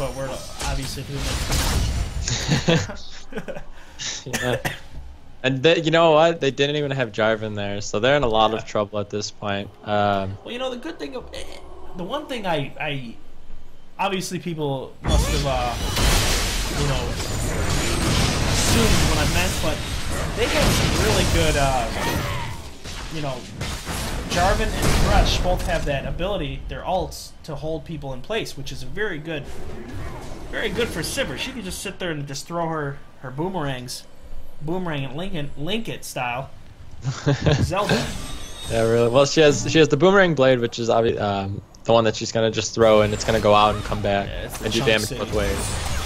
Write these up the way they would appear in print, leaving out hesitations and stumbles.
but we're obviously doing it. Yeah. And they, you know what? They didn't even have Jarvan there, so they're in a lot of trouble at this point. Well, you know, the good thing, the one thing I obviously people must have, you know, assumed what I meant, but they have some really good, you know, Jarvan and Thresh both have that ability, their ults, to hold people in place, which is very good for Sivir. She can just sit there and just throw her boomerangs. Boomerang and link it style. Zelda. Yeah, really. Well, she has the boomerang blade, which is obviously the one that she's gonna just throw and it's gonna go out and come back and do damage both ways.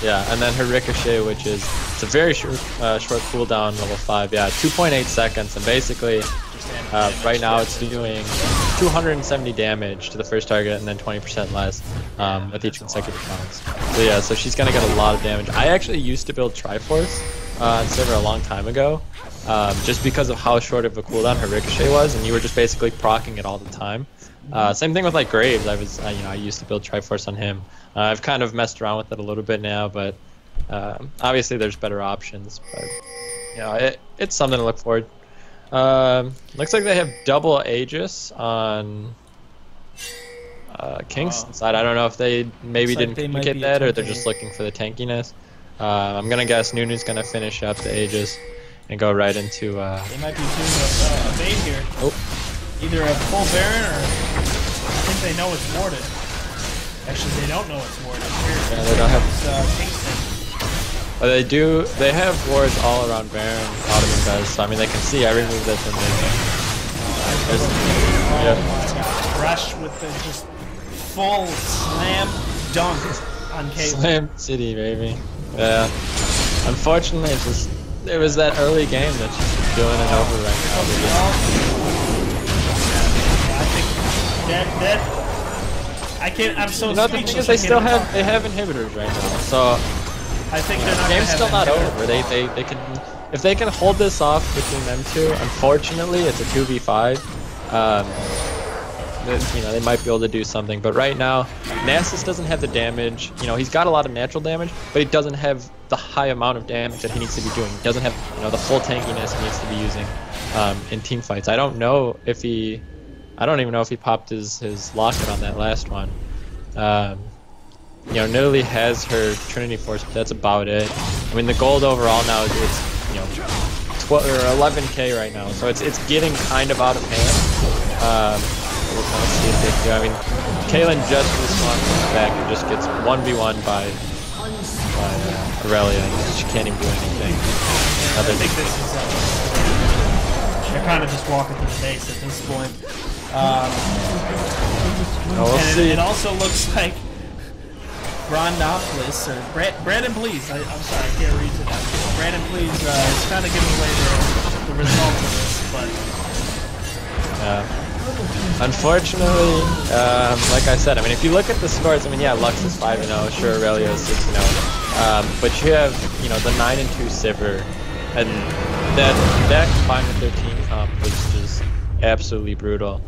Yeah, and then her ricochet, which is it's a very short cooldown, level 5. Yeah, 2.8 seconds, and basically right now it's doing 270 damage to the first target and then 20% less with each consecutive bounce. So yeah, so she's gonna get a lot of damage. I actually used to build Triforce on Sivir a long time ago, just because of how short of a cooldown her ricochet was, and you were just basically proccing it all the time. Same thing with like Graves. I was, you know, I used to build Triforce on him. I've kind of messed around with it a little bit now, but obviously there's better options. But you know, it's something to look forward. Looks like they have double Aegis on Kingston's side. I don't know if they maybe didn't communicate that, or they're just looking for the tankiness. I'm gonna guess Nunu's gonna finish up the Aegis and go right into. They might be doing a bait here. Oh. Either a full Baron, or I think they know it's warded. Actually, they don't know it's warded. Yeah, they don't have. Kingston. But they do. They have wards all around Baron. Ottoman does. So I mean, they can see every move that's in there. Oh my god! Rush with the just full slam dunk on Caitlyn. Slam City, baby. Yeah. Unfortunately, it was that early game that she's doing it over right now. I think I'm so speechless. They still have inhibitors right now, so I think they're not. The game's still not over. They can, if they can hold this off between them two. Unfortunately, it's a 2v5. You know, they might be able to do something, but right now Nasus doesn't have the damage. You know, he's got a lot of natural damage, but he doesn't have the high amount of damage that he needs to be doing. He doesn't have, you know, the full tankiness he needs to be using in team fights. I don't even know if he popped his locket on that last one. You know, Nidalee has her Trinity Force, but that's about it. I mean, the gold overall now is, you know, 12 or 11k right now, so it's getting kind of out of hand. We'll kind of see if they do. I mean, Caitlyn just responds back and just gets 1v1 by Aurelia. She can't even do anything. I think this is they're kind of just walking through space at this point. We'll see. It also looks like Brandopoulos, or Brandon Please. I'm sorry, I can't read to that. Brandon Please is kind of giving away the result of this, but. Unfortunately, like I said, I mean, if you look at the scores, I mean, yeah, Lux is 5-0, sure, Aurelia is 6-0, but you have, you know, the 9-2 Sivir, and that combined with their team comp was just absolutely brutal.